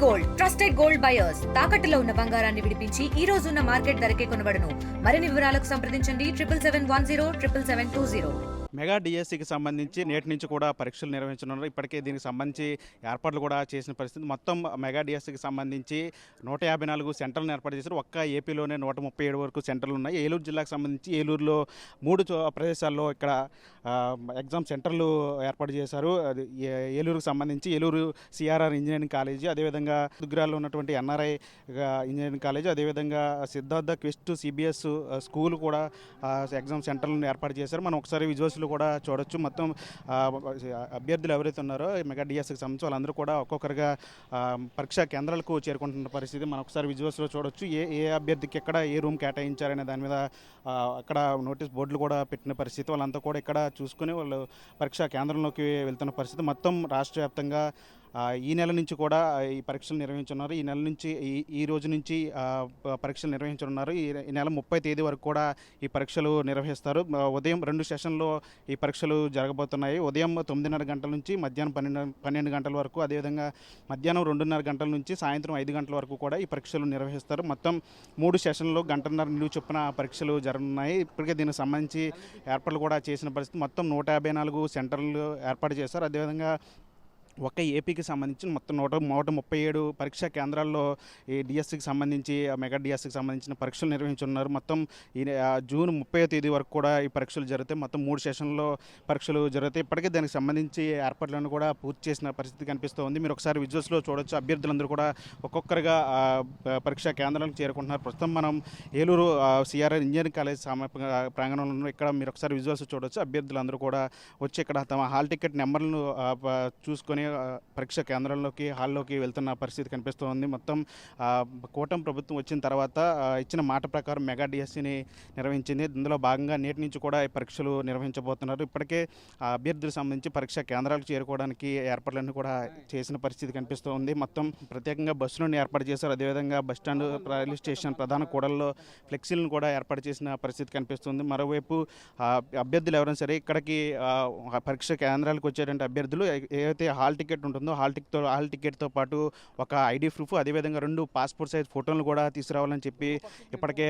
Gold trusted gold buyers తాకట్టులో ఉన్న బంగారాన్ని విడిపించి ఈ రోజు ఉన్న మార్కెట్ ధరకే కొనబడును. మరిన్ని వివరాలకు సంప్రదించండి 77107720. మెగా డిఎస్సికి సంబంధించి నేటి నుంచి కూడా పరీక్షలు నిర్వహించనున్నారు. ఇప్పటికే దీనికి సంబంధించి ఏర్పాట్లు కూడా చేసిన పరిస్థితి. మొత్తం మెగా డిఎస్సికి సంబంధించి 154 సెంటర్లను ఏర్పాటు చేశారు. ఒక్క ఏపీలోనే 137 వరకు సెంటర్లు ఉన్నాయి. ఏలూరు జిల్లాకు సంబంధించి ఏలూరులో 3 ప్రదేశాల్లో ఇక్కడ ఎగ్జామ్ సెంటర్లు ఏర్పాటు చేశారు. అది ఏలూరుకు సంబంధించి ఏలూరు సిఆర్ఆర్ ఇంజనీరింగ్ కాలేజీ, అదేవిధంగా దుగ్గిరాల్లో ఉన్నటువంటి ఎన్ఆర్ఐ ఇంజనీరింగ్ కాలేజీ, అదేవిధంగా సిద్ధార్థ క్వెస్ట్ సిబిఎస్ స్కూల్ కూడా ఎగ్జామ్ సెంటర్లను ఏర్పాటు చేశారు. మనం ఒకసారి విజువల్స్ కూడా చూడొచ్చు. మొత్తం అభ్యర్థులు ఎవరైతే ఉన్నారో మెగా డిఎస్సికి సంబంధించి వాళ్ళందరూ కూడా ఒక్కొక్కరుగా పరీక్షా కేంద్రాలకు చేరుకుంటున్న పరిస్థితి మనం ఒకసారి విజువల్స్లో చూడొచ్చు. ఏ అభ్యర్థికి ఎక్కడ ఏ రూమ్ కేటాయించారనే దాని మీద అక్కడ నోటీస్ బోర్డులు కూడా పెట్టిన పరిస్థితి. వాళ్ళంతా కూడా ఇక్కడ చూసుకుని వాళ్ళు పరీక్షా కేంద్రంలోకి వెళ్తున్న పరిస్థితి. మొత్తం రాష్ట్ర వ్యాప్తంగా ఈ నెల నుంచి కూడా ఈ పరీక్షలు నిర్వహించున్నారు. ఈ నెల నుంచి ఈ రోజు నుంచి పరీక్షలు నిర్వహించనున్నారు. ఈ నెల 30 తేదీ వరకు కూడా ఈ పరీక్షలు నిర్వహిస్తారు. ఉదయం 2 సెషన్లో ఈ పరీక్షలు జరగబోతున్నాయి. ఉదయం 9:30 గంటల నుంచి మధ్యాహ్నం 12 గంటల వరకు, అదేవిధంగా మధ్యాహ్నం 2:30 గంటల నుంచి సాయంత్రం 5 గంటల వరకు కూడా ఈ పరీక్షలు నిర్వహిస్తారు. మొత్తం 3 సెషన్లో 1.5 నిలువు చొప్పున పరీక్షలు జరగనున్నాయి. ఇప్పటికే దీనికి సంబంధించి ఏర్పాట్లు కూడా చేసిన పరిస్థితి. మొత్తం 154 సెంటర్లు ఏర్పాటు చేశారు. అదేవిధంగా ఒక ఏపీకి సంబంధించి మొత్తం 137 పరీక్షా కేంద్రాల్లో ఈ డిఎస్సికి సంబంధించి మెగా డిఎస్సికి సంబంధించిన పరీక్షలు నిర్వహించున్నారు. మొత్తం ఈ జూన్ 30వ తేదీ వరకు కూడా ఈ పరీక్షలు జరుగుతాయి. మొత్తం 3 సెషన్లో పరీక్షలు జరుగుతాయి. ఇప్పటికే దానికి సంబంధించి ఏర్పాట్లను కూడా పూర్తి చేసిన పరిస్థితి కనిపిస్తుంది. మీరు ఒకసారి విజువల్స్లో చూడొచ్చు. అభ్యర్థులందరూ కూడా ఒక్కొక్కరుగా పరీక్షా కేంద్రాలకు చేరుకుంటున్నారు. ప్రస్తుతం మనం ఏలూరు సిఆర్ఆర్ ఇంజనీరింగ్ కాలేజ్ ప్రాంగణంలో ఇక్కడ మీరు ఒకసారి విజువల్స్ చూడొచ్చు. అభ్యర్థులందరూ కూడా వచ్చి ఇక్కడ తమ హాల్ టికెట్ నెంబర్లను చూసుకొని పరీక్షా కేంద్రంలోకి హాల్లోకి వెళ్తున్న పరిస్థితి కనిపిస్తోంది. మొత్తం కూటమి ప్రభుత్వం వచ్చిన తర్వాత ఇచ్చిన మాట ప్రకారం మెగా డిఎస్సిని నిర్వహించింది. ఇందులో భాగంగా నేటి నుంచి కూడా ఈ పరీక్షలు నిర్వహించబోతున్నారు. ఇప్పటికే అభ్యర్థులకు సంబంధించి పరీక్షా కేంద్రాలకు చేరుకోవడానికి ఏర్పాట్లన్నీ కూడా చేసిన పరిస్థితి కనిపిస్తోంది. మొత్తం ప్రత్యేకంగా బస్సులను ఏర్పాటు చేశారు. అదేవిధంగా బస్టాండ్, రైల్వే స్టేషన్, ప్రధాన కూడల్లో ఫ్లెక్సీలను కూడా ఏర్పాటు చేసిన పరిస్థితి కనిపిస్తుంది. మరోవైపు అభ్యర్థులు ఎవరైనా సరే ఇక్కడికి పరీక్షా కేంద్రాలకు వచ్చేటువంటి అభ్యర్థులు ఏదైతే హాల్ టికెట్ ఉంటుందో హాల్ టికెట్తో పాటు ఒక ఐడి ప్రూఫ్, అదేవిధంగా 2 పాస్పోర్ట్ సైజ్ ఫోటోలు కూడా తీసుకురావాలని చెప్పి ఇప్పటికే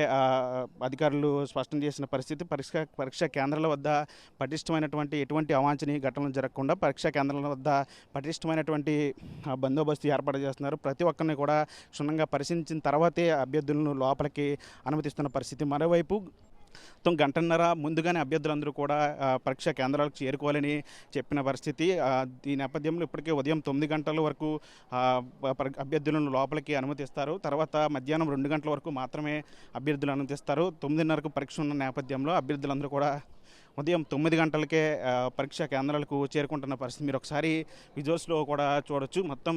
అధికారులు స్పష్టం చేసిన పరిస్థితి. పరీక్షా కేంద్రాల వద్ద పటిష్టమైనటువంటి ఎటువంటి అవాంఛనీయ ఘటనలు జరగకుండా పరీక్షా కేంద్రాల వద్ద పటిష్టమైనటువంటి బందోబస్తు ఏర్పాటు చేస్తున్నారు. ప్రతి ఒక్కరిని కూడా క్షుణ్ణంగా పరిశీలించిన తర్వాతే అభ్యర్థులను లోపలికి అనుమతిస్తున్న పరిస్థితి. మరోవైపు 1.5 గంటల ముందుగానే అభ్యర్థులందరూ కూడా పరీక్షా కేంద్రాలకు చేరుకోవాలని చెప్పిన పరిస్థితి. ఈ నేపథ్యంలో ఇప్పటికే ఉదయం 9 గంటల వరకు అభ్యర్థులను లోపలికి అనుమతిస్తారు. తర్వాత మధ్యాహ్నం 2 గంటల వరకు మాత్రమే అభ్యర్థులు అనుమతిస్తారు. 9:30కు పరీక్ష ఉన్న నేపథ్యంలో అభ్యర్థులందరూ కూడా ఉదయం 9 గంటలకే పరీక్షా కేంద్రాలకు చేరుకుంటున్న పరిస్థితి మీరు ఒకసారి విజువల్స్లో కూడా చూడొచ్చు. మొత్తం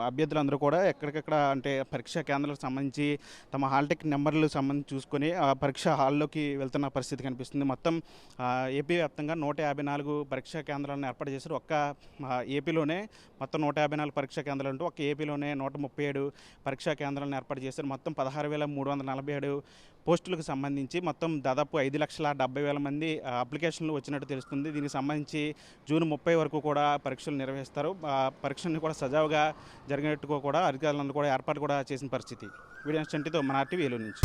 అభ్యర్థులందరూ కూడా ఎక్కడికక్కడ అంటే పరీక్షా కేంద్రాలకు సంబంధించి తమ హాల్ టికెట్ నెంబర్లు సంబంధించి చూసుకొని పరీక్షా హాల్లోకి వెళ్తున్న పరిస్థితి కనిపిస్తుంది. మొత్తం ఏపీ వ్యాప్తంగా 154 పరీక్షా కేంద్రాలను ఏర్పాటు చేశారు. ఒక్క ఏపీలోనే మొత్తం 154 పరీక్షా కేంద్రాలు ఉంటూ ఒక్క ఏపీలోనే 137 పరీక్షా కేంద్రాలను ఏర్పాటు చేశారు. మొత్తం 16,347 పోస్టులకు సంబంధించి మొత్తం దాదాపు 5,70,000 మంది అప్లికేషన్లు వచ్చినట్టు తెలుస్తుంది. దీనికి సంబంధించి జూన్ 30 వరకు కూడా పరీక్షలు నిర్వహిస్తారు. పరీక్షలను కూడా సజావుగా జరిగినట్టుగా కూడా అధికారులను కూడా ఏర్పాటు కూడా చేసిన పరిస్థితి. వీడియో చంటితో మన ఆర్టీవీ ఏలూరు నుంచి.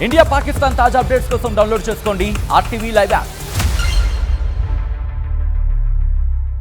ఇండియా పాకిస్తాన్ తాజా అప్డేట్స్ కోసం డౌన్లోడ్ చేసుకోండి ఆర్టీవీ లైవ్ యాప్.